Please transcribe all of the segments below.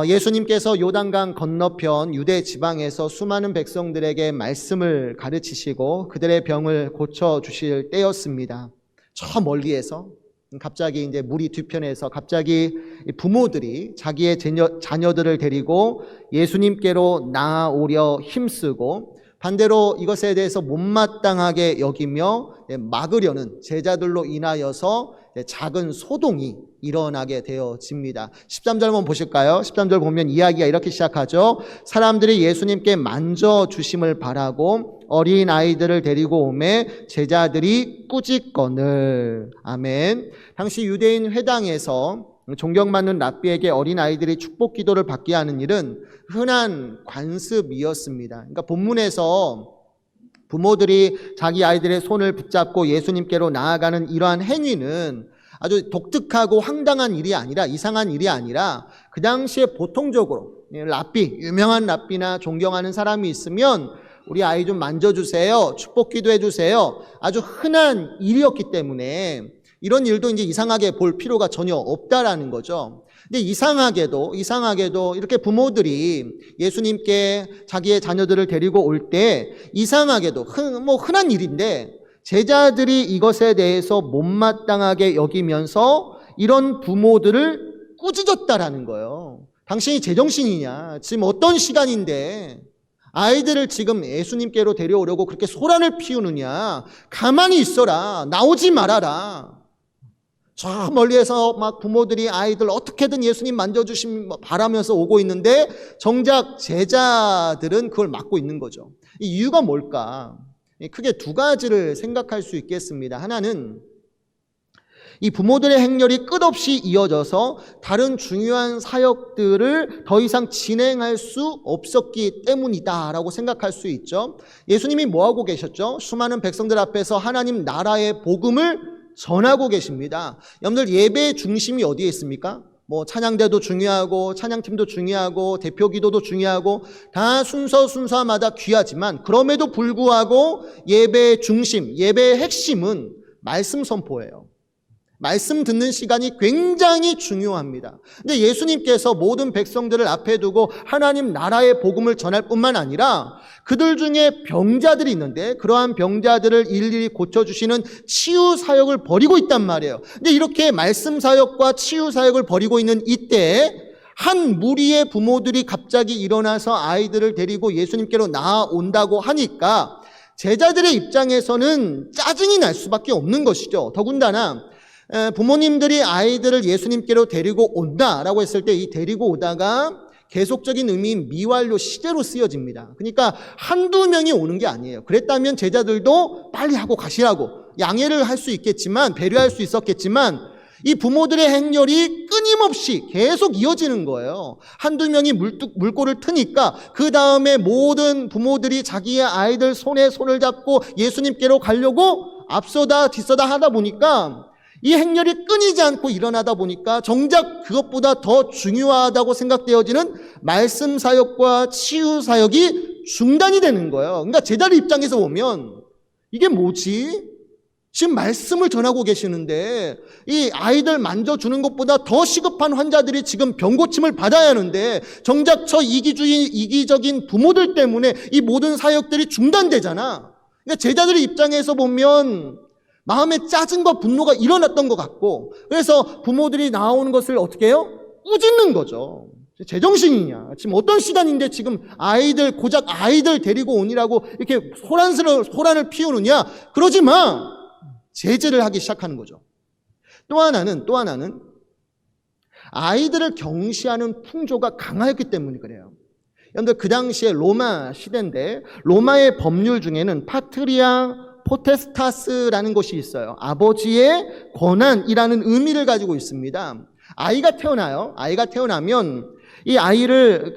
예수님께서 요단강 건너편 유대 지방에서 수많은 백성들에게 말씀을 가르치시고 그들의 병을 고쳐주실 때였습니다. 저 멀리에서 갑자기 이제 무리 뒤편에서 갑자기 부모들이 자기의 자녀들을 데리고 예수님께로 나아오려 힘쓰고 반대로 이것에 대해서 못마땅하게 여기며 막으려는 제자들로 인하여서 작은 소동이 일어나게 되어집니다. 13절 한번 보실까요? 13절 보면 이야기가 이렇게 시작하죠. 사람들이 예수님께 만져주심을 바라고 어린 아이들을 데리고 오매 제자들이 꾸짖거늘. 아멘. 당시 유대인 회당에서 존경받는 랍비에게 어린 아이들이 축복 기도를 받게 하는 일은 흔한 관습이었습니다. 그러니까 본문에서 부모들이 자기 아이들의 손을 붙잡고 예수님께로 나아가는 이러한 행위는 아주 독특하고 황당한 일이 아니라, 이상한 일이 아니라 그 당시에 보통적으로 랍비, 유명한 랍비나 존경하는 사람이 있으면 우리 아이 좀 만져주세요, 축복 기도해 주세요, 아주 흔한 일이었기 때문에 이런 일도 이제 이상하게 볼 필요가 전혀 없다라는 거죠. 근데 이상하게도 이렇게 부모들이 예수님께 자기의 자녀들을 데리고 올 때 이상하게도 흔한 일인데 제자들이 이것에 대해서 못마땅하게 여기면서 이런 부모들을 꾸짖었다라는 거예요. 당신이 제정신이냐? 지금 어떤 시간인데 아이들을 지금 예수님께로 데려오려고 그렇게 소란을 피우느냐? 가만히 있어라. 나오지 말아라. 저 멀리에서 막 부모들이 아이들 어떻게든 예수님 만져주심 바라면서 오고 있는데 정작 제자들은 그걸 막고 있는 거죠. 이 이유가 뭘까? 크게 두 가지를 생각할 수 있겠습니다. 하나는 이 부모들의 행렬이 끝없이 이어져서 다른 중요한 사역들을 더 이상 진행할 수 없었기 때문이다라고 생각할 수 있죠. 예수님이 뭐하고 계셨죠? 수많은 백성들 앞에서 하나님 나라의 복음을 전하고 계십니다. 여러분들 예배의 중심이 어디에 있습니까? 찬양대도 중요하고 찬양팀도 중요하고 대표기도도 중요하고 다 순서마다 귀하지만 그럼에도 불구하고 예배의 중심, 예배의 핵심은 말씀 선포예요. 말씀 듣는 시간이 굉장히 중요합니다. 근데 예수님께서 모든 백성들을 앞에 두고 하나님 나라의 복음을 전할 뿐만 아니라 그들 중에 병자들이 있는데 그러한 병자들을 일일이 고쳐주시는 치유 사역을 벌이고 있단 말이에요. 근데 이렇게 말씀 사역과 치유 사역을 벌이고 있는 이때 한 무리의 부모들이 갑자기 일어나서 아이들을 데리고 예수님께로 나아온다고 하니까 제자들의 입장에서는 짜증이 날 수밖에 없는 것이죠. 더군다나 부모님들이 아이들을 예수님께로 데리고 온다라고 했을 때 이 데리고 오다가 계속적인 의미인 미완료 시제로 쓰여집니다. 그러니까 한두 명이 오는 게 아니에요. 그랬다면 제자들도 빨리 하고 가시라고 양해를 할 수 있겠지만, 배려할 수 있었겠지만 이 부모들의 행렬이 끊임없이 계속 이어지는 거예요. 한두 명이 물꼬를 트니까 그 다음에 모든 부모들이 자기의 아이들 손에 손을 잡고 예수님께로 가려고 앞서다 뒤서다 하다 보니까 이 행렬이 끊이지 않고 일어나다 보니까 정작 그것보다 더 중요하다고 생각되어지는 말씀 사역과 치유 사역이 중단이 되는 거예요. 그러니까 제자들 입장에서 보면 이게 뭐지? 지금 말씀을 전하고 계시는데 이 아이들 만져주는 것보다 더 시급한 환자들이 지금 병고침을 받아야 하는데 정작 저 이기적인 부모들 때문에 이 모든 사역들이 중단되잖아. 그러니까 제자들의 입장에서 보면 마음에 짜증과 분노가 일어났던 것 같고 그래서 부모들이 나오는 것을 어떻게 해요? 꾸짖는 거죠. 제정신이냐? 지금 어떤 시간인데 지금 고작 아이들 데리고 오니라고 이렇게 소란을 피우느냐? 그러지 마! 제재를 하기 시작하는 거죠. 또 하나는 아이들을 경시하는 풍조가 강하였기 때문에 그래요. 여러분들 그 당시에 로마 시대인데 로마의 법률 중에는 파트리아 포테스타스라는 것이 있어요. 아버지의 권한이라는 의미를 가지고 있습니다. 아이가 태어나요. 아이가 태어나면 이 아이를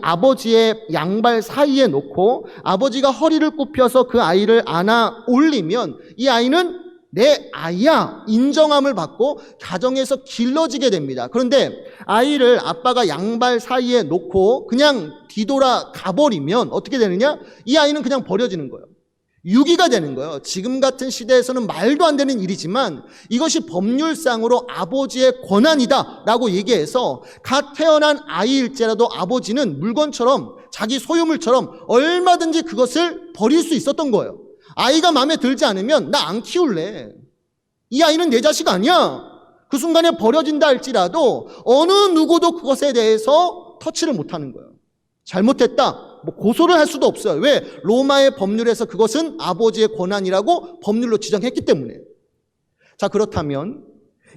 아버지의 양발 사이에 놓고 아버지가 허리를 굽혀서 그 아이를 안아 올리면 이 아이는 내 아이야 인정함을 받고 가정에서 길러지게 됩니다. 그런데 아이를 아빠가 양발 사이에 놓고 그냥 뒤돌아 가버리면 어떻게 되느냐? 이 아이는 그냥 버려지는 거예요. 유기가 되는 거예요. 지금 같은 시대에서는 말도 안 되는 일이지만 이것이 법률상으로 아버지의 권한이다라고 얘기해서 갓 태어난 아이일지라도 아버지는 물건처럼 자기 소유물처럼 얼마든지 그것을 버릴 수 있었던 거예요. 아이가 마음에 들지 않으면 나 안 키울래. 이 아이는 내 자식 아니야. 그 순간에 버려진다 할지라도 어느 누구도 그것에 대해서 터치를 못하는 거예요. 잘못했다. 고소를 할 수도 없어요. 왜? 로마의 법률에서 그것은 아버지의 권한이라고 법률로 지정했기 때문에. 자, 그렇다면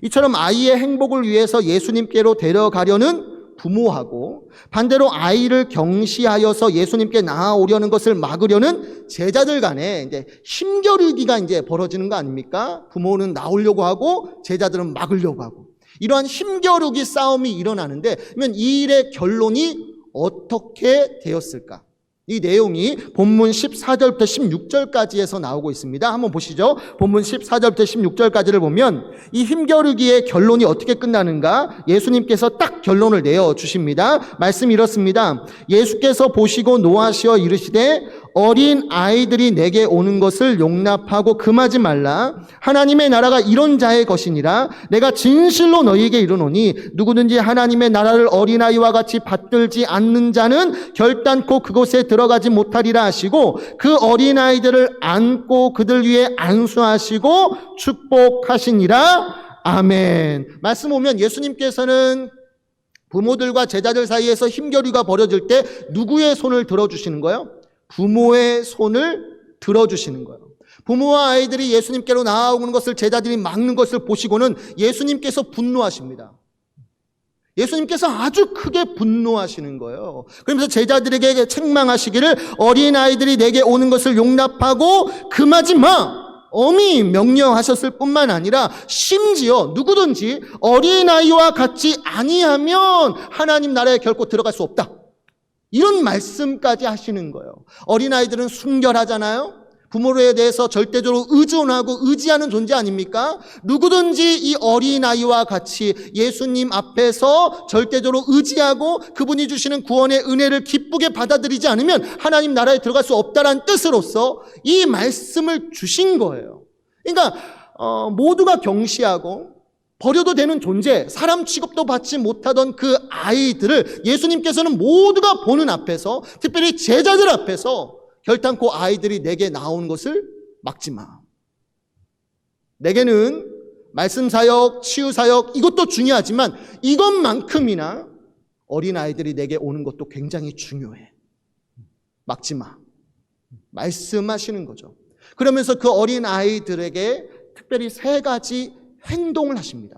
이처럼 아이의 행복을 위해서 예수님께로 데려가려는 부모하고 반대로 아이를 경시하여서 예수님께 나아오려는 것을 막으려는 제자들 간에 이제 힘겨루기가 이제 벌어지는 거 아닙니까? 부모는 나오려고 하고 제자들은 막으려고 하고 이러한 힘겨루기 싸움이 일어나는데 그러면 이 일의 결론이 어떻게 되었을까? 이 내용이 본문 14절부터 16절까지에서 나오고 있습니다. 한번 보시죠. 본문 14절부터 16절까지를 보면 이 힘겨루기의 결론이 어떻게 끝나는가? 예수님께서 딱 결론을 내어주십니다. 말씀이 이렇습니다. 예수께서 보시고 노하시어 이르시되 어린 아이들이 내게 오는 것을 용납하고 금하지 말라. 하나님의 나라가 이런 자의 것이니라. 내가 진실로 너희에게 이르노니 누구든지 하나님의 나라를 어린아이와 같이 받들지 않는 자는 결단코 그곳에 들어가지 못하리라 하시고 그 어린아이들을 안고 그들 위에 안수하시고 축복하시니라. 아멘. 말씀 오면 예수님께서는 부모들과 제자들 사이에서 힘겨루기가 벌어질 때 누구의 손을 들어주시는 거예요? 부모의 손을 들어주시는 거예요. 부모와 아이들이 예수님께로 나아오는 것을 제자들이 막는 것을 보시고는 예수님께서 분노하십니다. 예수님께서 아주 크게 분노하시는 거예요. 그러면서 제자들에게 책망하시기를 어린아이들이 내게 오는 것을 용납하고 금하지 마! 엄히 명령하셨을 뿐만 아니라 심지어 누구든지 어린아이와 같이 아니하면 하나님 나라에 결코 들어갈 수 없다. 이런 말씀까지 하시는 거예요. 어린아이들은 순결하잖아요. 부모에 대해서 절대적으로 의존하고 의지하는 존재 아닙니까? 누구든지 이 어린아이와 같이 예수님 앞에서 절대적으로 의지하고 그분이 주시는 구원의 은혜를 기쁘게 받아들이지 않으면 하나님 나라에 들어갈 수 없다는 뜻으로서 이 말씀을 주신 거예요. 그러니까 모두가 경시하고 버려도 되는 존재, 사람 취급도 받지 못하던 그 아이들을 예수님께서는 모두가 보는 앞에서, 특별히 제자들 앞에서 결단코 아이들이 내게 나온 것을 막지 마. 내게는 말씀사역, 치유사역 이것도 중요하지만 이것만큼이나 어린아이들이 내게 오는 것도 굉장히 중요해. 막지 마. 말씀하시는 거죠. 그러면서 그 어린아이들에게 특별히 3가지 행동을 하십니다.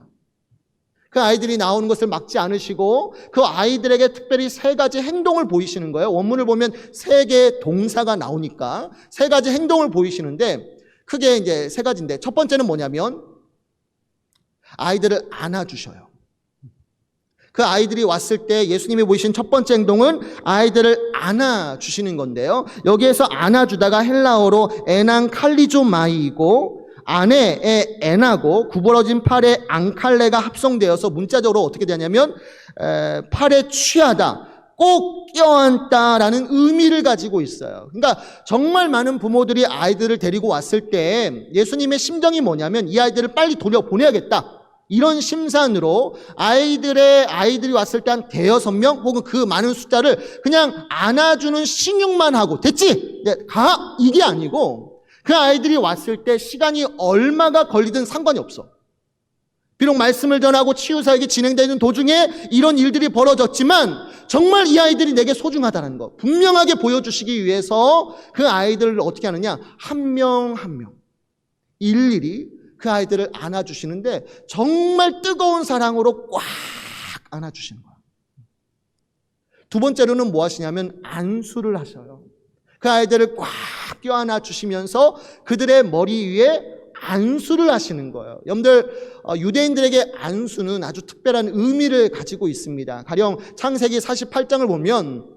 그 아이들이 나오는 것을 막지 않으시고 그 아이들에게 특별히 3가지 행동을 보이시는 거예요. 원문을 보면 3개의 동사가 나오니까 3가지 행동을 보이시는데 크게 이제 3가지인데 첫 번째는 뭐냐면 아이들을 안아주셔요. 그 아이들이 왔을 때 예수님이 보이신 첫 번째 행동은 아이들을 안아주시는 건데요. 여기에서 안아주다가 헬라어로 에난칼리조마이이고 안에 에나고 구부러진 팔에 앙칼레가 합성되어서 문자적으로 어떻게 되냐면 팔에 취하다, 꼭 껴안다라는 의미를 가지고 있어요. 그러니까 정말 많은 부모들이 아이들을 데리고 왔을 때 예수님의 심정이 뭐냐면 이 아이들을 빨리 돌려보내야겠다. 이런 심산으로 아이들이 왔을 때 한 5-6명 혹은 그 많은 숫자를 그냥 안아주는 신용만 하고 됐지? 가? 이게 아니고 그 아이들이 왔을 때 시간이 얼마가 걸리든 상관이 없어. 비록 말씀을 전하고 치유사역이 진행되는 도중에 이런 일들이 벌어졌지만 정말 이 아이들이 내게 소중하다는 거 분명하게 보여주시기 위해서 그 아이들을 어떻게 하느냐, 한 명 한 명 일일이 그 아이들을 안아주시는데 정말 뜨거운 사랑으로 꽉 안아주시는 거야. 두 번째로는 뭐 하시냐면 안수를 하셔요. 그 아이들을 꽉 껴안아 주시면서 그들의 머리 위에 안수를 하시는 거예요. 여러분들 유대인들에게 안수는 아주 특별한 의미를 가지고 있습니다. 가령 창세기 48장을 보면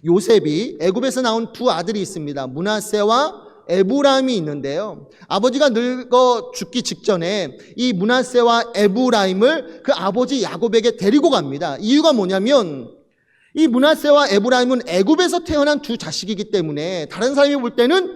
요셉이 애굽에서 나온 2 아들이 있습니다. 므낫세와 에브라임이 있는데요. 아버지가 늙어 죽기 직전에 이 므낫세와 에브라임을 그 아버지 야곱에게 데리고 갑니다. 이유가 뭐냐면 이 므낫세와 에브라임은 애굽에서 태어난 두 자식이기 때문에 다른 사람이 볼 때는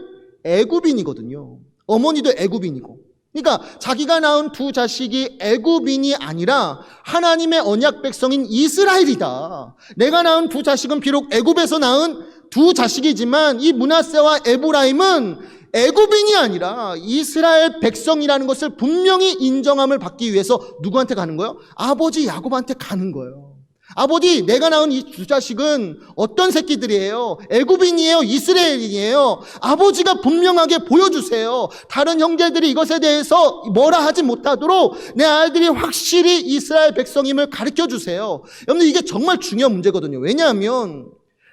애굽인이거든요. 어머니도 애굽인이고. 그러니까 자기가 낳은 두 자식이 애굽인이 아니라 하나님의 언약 백성인 이스라엘이다. 내가 낳은 두 자식은 비록 애굽에서 낳은 두 자식이지만 이 므낫세와 에브라임은 애굽인이 아니라 이스라엘 백성이라는 것을 분명히 인정함을 받기 위해서 누구한테 가는 거예요? 아버지 야곱한테 가는 거예요. 아버지, 내가 낳은 이 두 자식은 어떤 새끼들이에요? 애굽인이에요? 이스라엘인이에요? 아버지가 분명하게 보여주세요. 다른 형제들이 이것에 대해서 뭐라 하지 못하도록 내 아이들이 확실히 이스라엘 백성임을 가르쳐 주세요. 여러분, 이게 정말 중요한 문제거든요. 왜냐하면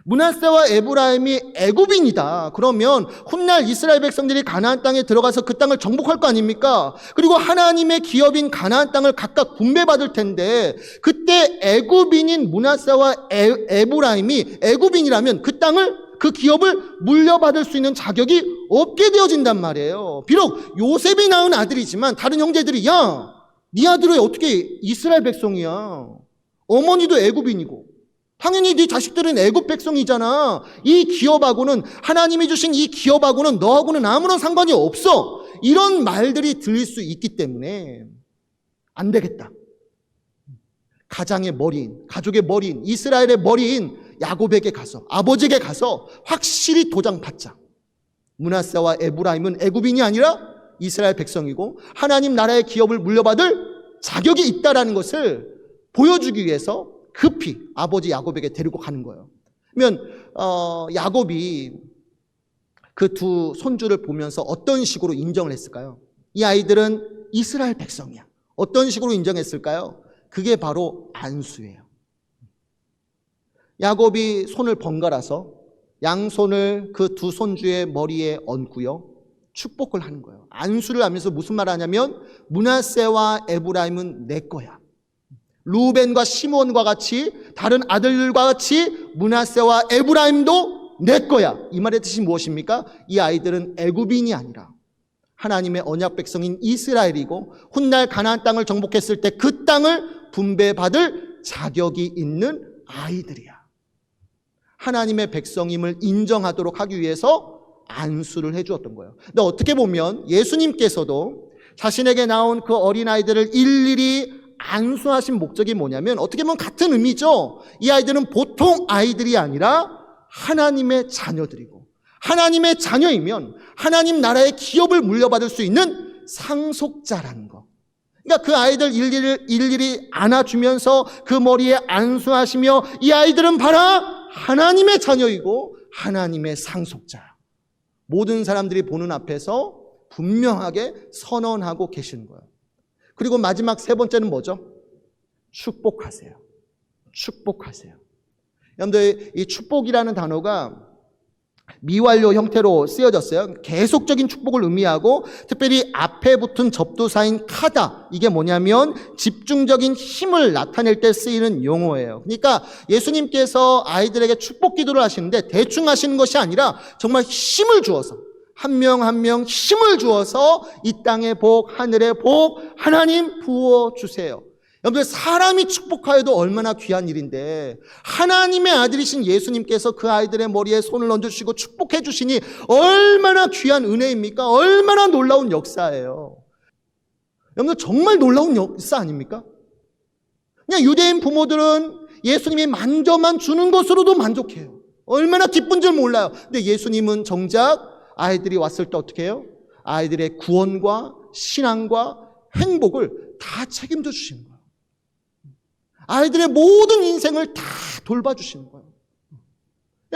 므낫세와 에브라임이 애굽인이다. 그러면 훗날 이스라엘 백성들이 가나안 땅에 들어가서 그 땅을 정복할 거 아닙니까? 그리고 하나님의 기업인 가나안 땅을 각각 분배받을 텐데 그때 애굽인인 므낫세와 에브라임이 애굽인이라면 그 땅을 그 기업을 물려받을 수 있는 자격이 없게 되어진단 말이에요. 비록 요셉이 낳은 아들이지만 다른 형제들이 야, 네 아들이 어떻게 이스라엘 백성이야? 어머니도 애굽인이고 당연히 네 자식들은 애굽 백성이잖아. 이 기업하고는 하나님이 주신 이 기업하고는 너하고는 아무런 상관이 없어. 이런 말들이 들릴 수 있기 때문에 안 되겠다. 가장의 머리인, 가족의 머리인, 이스라엘의 머리인 야곱에게 가서 아버지에게 가서 확실히 도장 받자. 므낫세와 에브라임은 애굽인이 아니라 이스라엘 백성이고 하나님 나라의 기업을 물려받을 자격이 있다라는 것을 보여주기 위해서 급히 아버지 야곱에게 데리고 가는 거예요. 그러면 야곱이 그 두 손주를 보면서 어떤 식으로 인정을 했을까요? 이 아이들은 이스라엘 백성이야. 어떤 식으로 인정했을까요? 그게 바로 안수예요. 야곱이 손을 번갈아서 양손을 그 두 손주의 머리에 얹고요. 축복을 하는 거예요. 안수를 하면서 무슨 말을 하냐면 므낫세와 에브라임은 내 거야. 루벤과 시몬과 같이 다른 아들들과 같이 므낫세와 에브라임도 내 거야. 이 말의 뜻이 무엇입니까? 이 아이들은 애굽인이 아니라 하나님의 언약 백성인 이스라엘이고 훗날 가나안 땅을 정복했을 때 그 땅을 분배받을 자격이 있는 아이들이야. 하나님의 백성임을 인정하도록 하기 위해서 안수를 해주었던 거예요. 근데 어떻게 보면 예수님께서도 자신에게 나온 그 어린아이들을 일일이 안수하신 목적이 뭐냐면 어떻게 보면 같은 의미죠. 이 아이들은 보통 아이들이 아니라 하나님의 자녀들이고 하나님의 자녀이면 하나님 나라의 기업을 물려받을 수 있는 상속자라는 거. 그러니까 그 아이들 일일이 안아주면서 그 머리에 안수하시며 이 아이들은 봐라 하나님의 자녀이고 하나님의 상속자. 모든 사람들이 보는 앞에서 분명하게 선언하고 계시는 거예요. 그리고 마지막 세 번째는 뭐죠? 축복하세요. 축복하세요. 여러분들 이 축복이라는 단어가 미완료 형태로 쓰여졌어요. 계속적인 축복을 의미하고 특별히 앞에 붙은 접두사인 카다, 이게 뭐냐면 집중적인 힘을 나타낼 때 쓰이는 용어예요. 그러니까 예수님께서 아이들에게 축복 기도를 하시는데 대충 하시는 것이 아니라 정말 힘을 주어서 한 명 한 명 힘을 주어서 이 땅의 복, 하늘의 복 하나님 부어주세요. 여러분들 사람이 축복하여도 얼마나 귀한 일인데 하나님의 아들이신 예수님께서 그 아이들의 머리에 손을 얹어주시고 축복해 주시니 얼마나 귀한 은혜입니까? 얼마나 놀라운 역사예요. 여러분들 정말 놀라운 역사 아닙니까? 그냥 유대인 부모들은 예수님이 만져만 주는 것으로도 만족해요. 얼마나 기쁜 줄 몰라요. 근데 예수님은 정작 아이들이 왔을 때 어떻게 해요? 아이들의 구원과 신앙과 행복을 다 책임져 주시는 거예요. 아이들의 모든 인생을 다 돌봐주시는 거예요.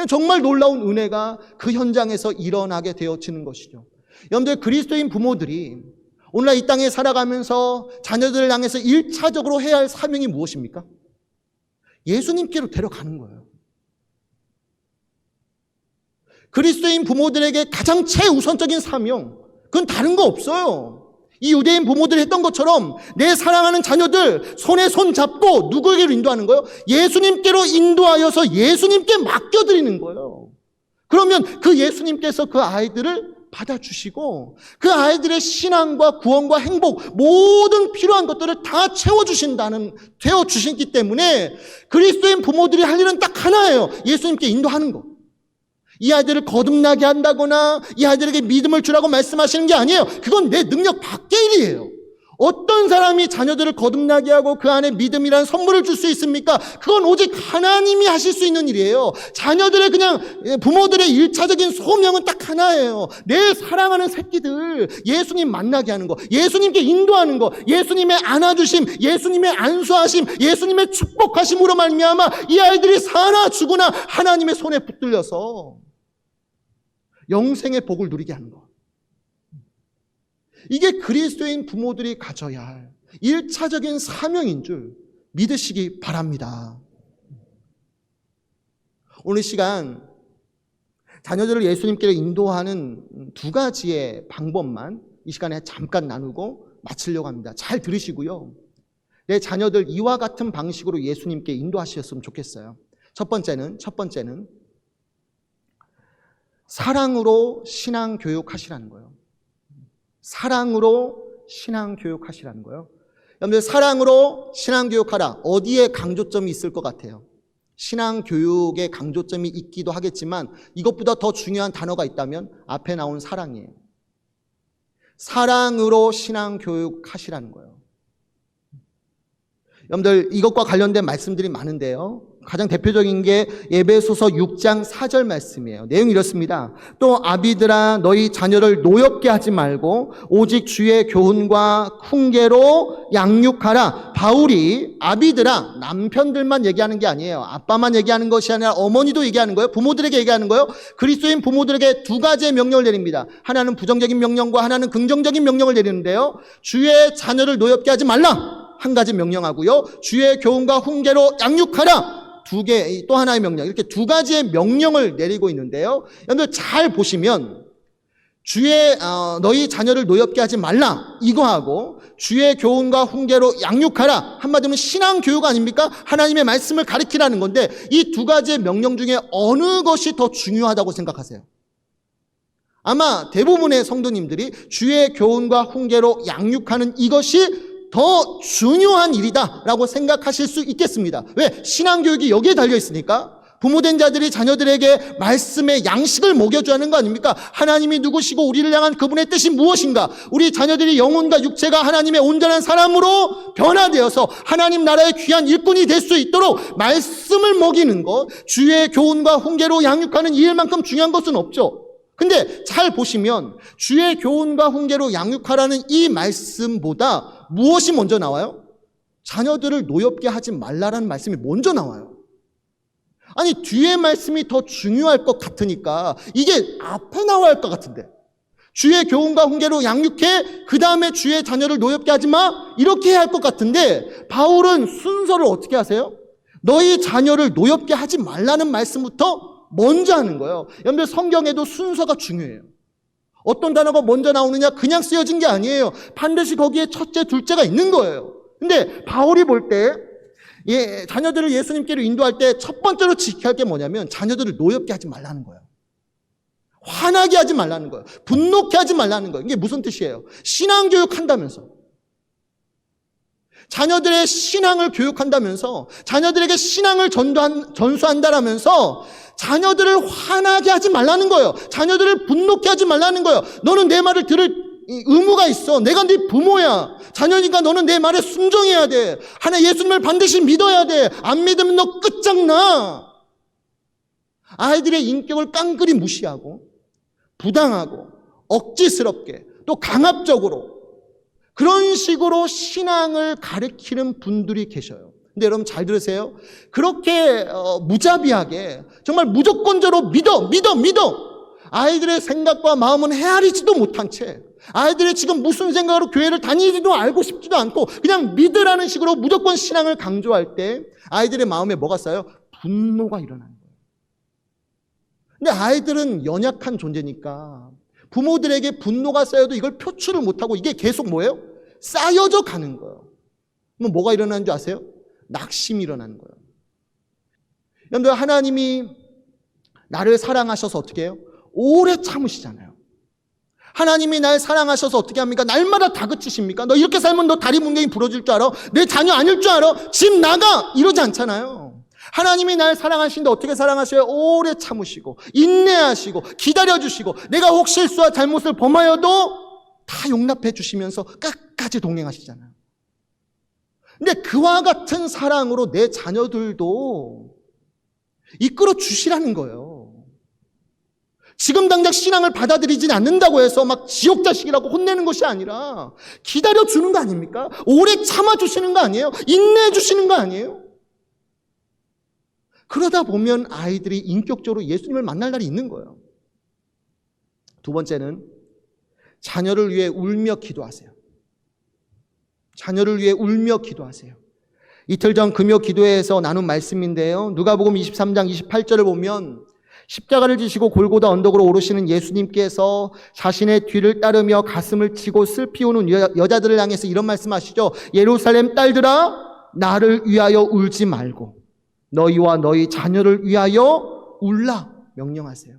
정말 놀라운 은혜가 그 현장에서 일어나게 되어지는 것이죠. 여러분들 그리스도인 부모들이 오늘날 이 땅에 살아가면서 자녀들을 향해서 1차적으로 해야 할 사명이 무엇입니까? 예수님께로 데려가는 거예요. 그리스도인 부모들에게 가장 최우선적인 사명, 그건 다른 거 없어요. 이 유대인 부모들이 했던 것처럼 내 사랑하는 자녀들 손에 손 잡고 누구에게로 인도하는 거예요? 예수님께로 인도하여서 예수님께 맡겨드리는 거예요. 그러면 그 예수님께서 그 아이들을 받아주시고 그 아이들의 신앙과 구원과 행복 모든 필요한 것들을 다 채워주시기 때문에 그리스도인 부모들이 할 일은 딱 하나예요. 예수님께 인도하는 거. 이 아이들을 거듭나게 한다거나 이 아이들에게 믿음을 주라고 말씀하시는 게 아니에요. 그건 내 능력 밖의 일이에요. 어떤 사람이 자녀들을 거듭나게 하고 그 안에 믿음이라는 선물을 줄 수 있습니까? 그건 오직 하나님이 하실 수 있는 일이에요. 자녀들의 그냥 부모들의 일차적인 소명은 딱 하나예요. 내 사랑하는 새끼들 예수님 만나게 하는 거, 예수님께 인도하는 거, 예수님의 안아주심, 예수님의 안수하심, 예수님의 축복하심으로 말미암아 이 아이들이 사나 죽으나 하나님의 손에 붙들려서 영생의 복을 누리게 하는 거. 이게 그리스도인 부모들이 가져야 할 1차적인 사명인 줄 믿으시기 바랍니다. 오늘 시간 자녀들을 예수님께로 인도하는 두 가지의 방법만 이 시간에 잠깐 나누고 마치려고 합니다. 잘 들으시고요. 내 자녀들 이와 같은 방식으로 예수님께 인도하셨으면 좋겠어요. 첫 번째는 사랑으로 신앙 교육하시라는 거예요. 사랑으로 신앙 교육하시라는 거예요. 여러분들 사랑으로 신앙 교육하라. 어디에 강조점이 있을 것 같아요? 신앙 교육에 강조점이 있기도 하겠지만 이것보다 더 중요한 단어가 있다면 앞에 나온 사랑이에요. 사랑으로 신앙 교육하시라는 거예요. 여러분들 이것과 관련된 말씀들이 많은데요. 가장 대표적인 게 에베소서 6장 4절 말씀이에요. 내용이 이렇습니다. 또 아비들아 너희 자녀를 노엽게 하지 말고 오직 주의 교훈과 훈계로 양육하라. 바울이 아비들아 남편들만 얘기하는 게 아니에요. 아빠만 얘기하는 것이 아니라 어머니도 얘기하는 거예요. 부모들에게 얘기하는 거예요. 그리스도인 부모들에게 두 가지의 명령을 내립니다. 하나는 부정적인 명령과 하나는 긍정적인 명령을 내리는데요. 주의 자녀를 노엽게 하지 말라. 한 가지 명령하고요. 주의 교훈과 훈계로 양육하라. 두 개, 또 하나의 명령. 이렇게 두 가지의 명령을 내리고 있는데요. 여러분들 잘 보시면 너희 자녀를 노엽게 하지 말라. 이거하고 주의 교훈과 훈계로 양육하라. 한마디로 신앙 교육 아닙니까? 하나님의 말씀을 가르치라는 건데 이 두 가지의 명령 중에 어느 것이 더 중요하다고 생각하세요? 아마 대부분의 성도님들이 주의 교훈과 훈계로 양육하는 이것이 더 중요한 일이다라고 생각하실 수 있겠습니다. 왜? 신앙교육이 여기에 달려있으니까. 부모된 자들이 자녀들에게 말씀의 양식을 먹여줘야 하는 거 아닙니까? 하나님이 누구시고 우리를 향한 그분의 뜻이 무엇인가? 우리 자녀들이 영혼과 육체가 하나님의 온전한 사람으로 변화되어서 하나님 나라의 귀한 일꾼이 될 수 있도록 말씀을 먹이는 것, 주의 교훈과 훈계로 양육하는 이 일만큼 중요한 것은 없죠. 근데 잘 보시면 주의 교훈과 훈계로 양육하라는 이 말씀보다 무엇이 먼저 나와요? 자녀들을 노엽게 하지 말라라는 말씀이 먼저 나와요. 아니 뒤에 말씀이 더 중요할 것 같으니까 이게 앞에 나와야 할 것 같은데 주의 교훈과 훈계로 양육해 그 다음에 주의 자녀를 노엽게 하지 마 이렇게 해야 할 것 같은데 바울은 순서를 어떻게 하세요? 너희 자녀를 노엽게 하지 말라는 말씀부터 먼저 하는 거예요. 여러분들 성경에도 순서가 중요해요. 어떤 단어가 먼저 나오느냐 그냥 쓰여진 게 아니에요. 반드시 거기에 첫째, 둘째가 있는 거예요. 근데 바울이 볼 때 자녀들을 예수님께로 인도할 때 첫 번째로 지켜야 할 게 뭐냐면 자녀들을 노엽게 하지 말라는 거예요. 화나게 하지 말라는 거예요. 분노케 하지 말라는 거예요. 이게 무슨 뜻이에요? 신앙교육 한다면서. 자녀들의 신앙을 교육한다면서 자녀들에게 신앙을 전수한다라면서 자녀들을 화나게 하지 말라는 거예요. 자녀들을 분노케 하지 말라는 거예요. 너는 내 말을 들을 의무가 있어. 내가 네 부모야. 자녀니까 너는 내 말에 순종해야 돼. 하나 예수님을 반드시 믿어야 돼. 안 믿으면 너 끝장나. 아이들의 인격을 깡그리 무시하고 부당하고 억지스럽게 또 강압적으로 그런 식으로 신앙을 가르치는 분들이 계셔요. 근데 여러분 잘 들으세요. 그렇게 무자비하게 정말 무조건적으로 믿어. 아이들의 생각과 마음은 헤아리지도 못한 채 아이들이 지금 무슨 생각으로 교회를 다니지도 알고 싶지도 않고 그냥 믿으라는 식으로 무조건 신앙을 강조할 때 아이들의 마음에 뭐가 쌓여요? 분노가 일어나는 거예요. 근데 아이들은 연약한 존재니까 부모들에게 분노가 쌓여도 이걸 표출을 못하고 이게 계속 뭐예요? 쌓여져 가는 거예요. 그럼 뭐가 일어나는 줄 아세요? 낙심이 일어나는 거예요. 여러분들 하나님이 나를 사랑하셔서 어떻게 해요? 오래 참으시잖아요. 하나님이 날 사랑하셔서 어떻게 합니까? 날마다 다그치십니까? 너 이렇게 살면 너 다리 문경이 부러질 줄 알아? 내 자녀 아닐 줄 알아? 집 나가! 이러지 않잖아요. 하나님이 날 사랑하시는데 어떻게 사랑하셔요? 오래 참으시고 인내하시고 기다려주시고 내가 혹 실수와 잘못을 범하여도 다 용납해 주시면서 끝까지 동행하시잖아요. 근데 그와 같은 사랑으로 내 자녀들도 이끌어 주시라는 거예요. 지금 당장 신앙을 받아들이진 않는다고 해서 막 지옥 자식이라고 혼내는 것이 아니라 기다려주는 거 아닙니까? 오래 참아주시는 거 아니에요? 인내해주시는 거 아니에요? 그러다 보면 아이들이 인격적으로 예수님을 만날 날이 있는 거예요. 두 번째는 자녀를 위해 울며 기도하세요. 자녀를 위해 울며 기도하세요. 이틀 전 금요 기도회에서 나눈 말씀인데요. 누가복음 23장 28절을 보면 십자가를 지시고 골고다 언덕으로 오르시는 예수님께서 자신의 뒤를 따르며 가슴을 치고 슬피 우는 여자들을 향해서 이런 말씀하시죠. 예루살렘 딸들아 나를 위하여 울지 말고 너희와 너희 자녀를 위하여 울라 명령하세요.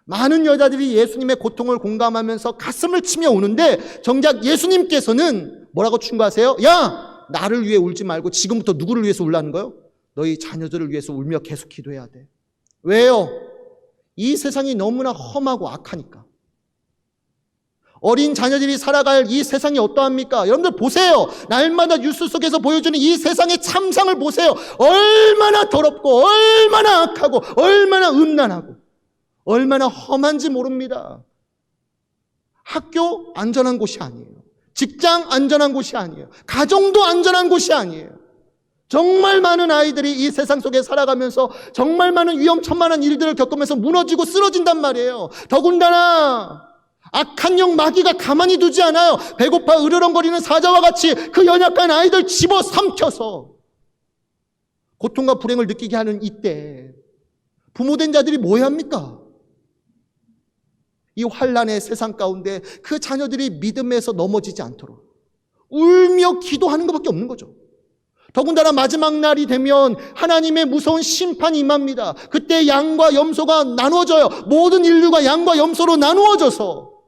많은 여자들이 예수님의 고통을 공감하면서 가슴을 치며 우는데 정작 예수님께서는 뭐라고 충고하세요? 야! 나를 위해 울지 말고 지금부터 누구를 위해서 울라는 거예요? 너희 자녀들을 위해서 울며 계속 기도해야 돼. 왜요? 이 세상이 너무나 험하고 악하니까. 어린 자녀들이 살아갈 이 세상이 어떠합니까? 여러분들 보세요. 날마다 뉴스 속에서 보여주는 이 세상의 참상을 보세요. 얼마나 더럽고 얼마나 악하고 얼마나 음란하고 얼마나 험한지 모릅니다. 학교 안전한 곳이 아니에요. 직장 안전한 곳이 아니에요. 가정도 안전한 곳이 아니에요. 정말 많은 아이들이 이 세상 속에 살아가면서 정말 많은 위험천만한 일들을 겪으면서 무너지고 쓰러진단 말이에요. 더군다나 악한 영 마귀가 가만히 두지 않아요. 배고파 으르렁거리는 사자와 같이 그 연약한 아이들 집어삼켜서 고통과 불행을 느끼게 하는 이때 부모된 자들이 뭐 해야 합니까? 이 환난의 세상 가운데 그 자녀들이 믿음에서 넘어지지 않도록 울며 기도하는 것밖에 없는 거죠. 더군다나 마지막 날이 되면 하나님의 무서운 심판이 임합니다. 그때 양과 염소가 나누어져요. 모든 인류가 양과 염소로 나누어져서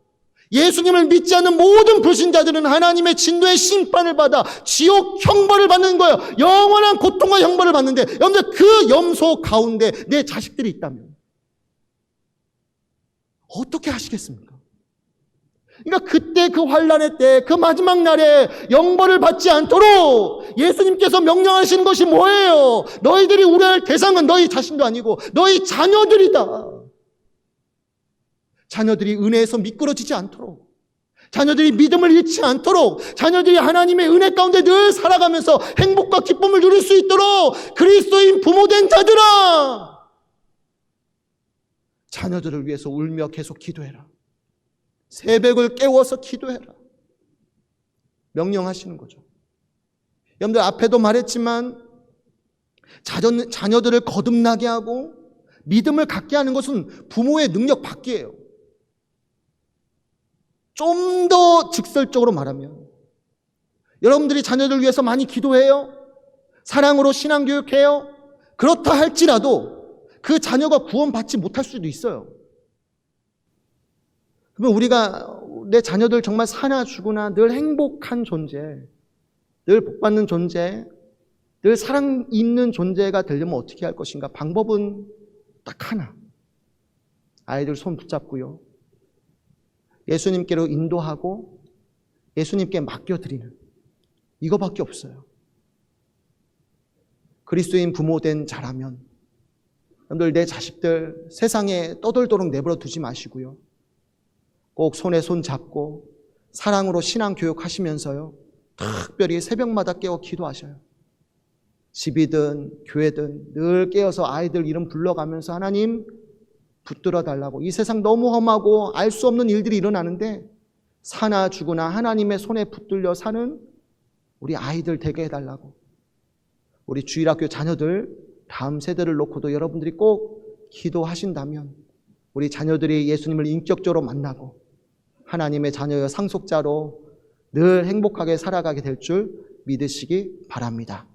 예수님을 믿지 않는 모든 불신자들은 하나님의 진노의 심판을 받아 지옥 형벌을 받는 거예요. 영원한 고통과 형벌을 받는데 여러분들 그 염소 가운데 내 자식들이 있다면 어떻게 하시겠습니까? 그러니까 그때 그 환난의 때 그 마지막 날에 영벌을 받지 않도록 예수님께서 명령하시는 것이 뭐예요? 너희들이 우려할 대상은 너희 자신도 아니고 너희 자녀들이다. 자녀들이 은혜에서 미끄러지지 않도록, 자녀들이 믿음을 잃지 않도록, 자녀들이 하나님의 은혜 가운데 늘 살아가면서 행복과 기쁨을 누릴 수 있도록 그리스도인 부모된 자들아, 자녀들을 위해서 울며 계속 기도해라. 새벽을 깨워서 기도해라. 명령하시는 거죠. 여러분들 앞에도 말했지만 자녀들을 거듭나게 하고 믿음을 갖게 하는 것은 부모의 능력 밖이에요. 좀 더 직설적으로 말하면 여러분들이 자녀들 위해서 많이 기도해요. 사랑으로 신앙교육해요. 그렇다 할지라도 그 자녀가 구원받지 못할 수도 있어요. 그러면 우리가 내 자녀들 정말 사나 죽으나 늘 행복한 존재, 늘 복받는 존재, 늘 사랑 있는 존재가 되려면 어떻게 할 것인가? 방법은 딱 하나. 아이들 손 붙잡고요. 예수님께로 인도하고 예수님께 맡겨드리는 이거밖에 없어요. 그리스도인 부모된 자라면 여러분들 내 자식들 세상에 떠돌도록 내버려 두지 마시고요. 꼭 손에 손 잡고 사랑으로 신앙 교육하시면서요. 특별히 새벽마다 깨어 기도하셔요. 집이든 교회든 늘 깨어서 아이들 이름 불러가면서 하나님 붙들어 달라고. 이 세상 너무 험하고 알 수 없는 일들이 일어나는데 사나 죽으나 하나님의 손에 붙들려 사는 우리 아이들 되게 해달라고. 우리 주일학교 자녀들 다음 세대를 놓고도 여러분들이 꼭 기도하신다면 우리 자녀들이 예수님을 인격적으로 만나고 하나님의 자녀의 상속자로 늘 행복하게 살아가게 될 줄 믿으시기 바랍니다.